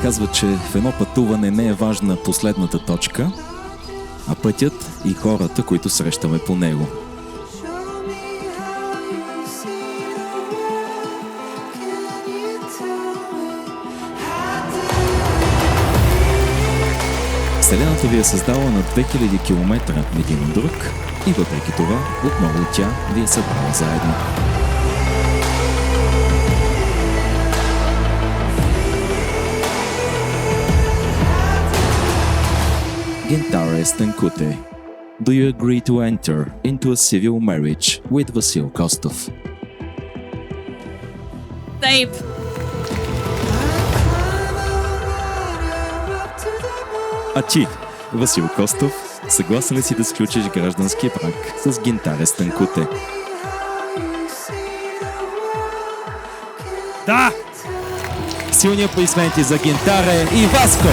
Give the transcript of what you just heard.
казва, че в едно пътуване не е важна последната точка, а пътят и хората, които срещаме по него. Вселената ви е създала на 2000 км един от друг и въпреки това отново тя ви е събрала заедно. Gintare Stankute. Do you agree to enter into a civil marriage with Vasil Kostov? Tape. А ти, Васил Костов, съгласен ли си да сключиш граждански брак с Гинтаре Станкуте? Да! Силни аплодисменти за Гинтаре и Васко!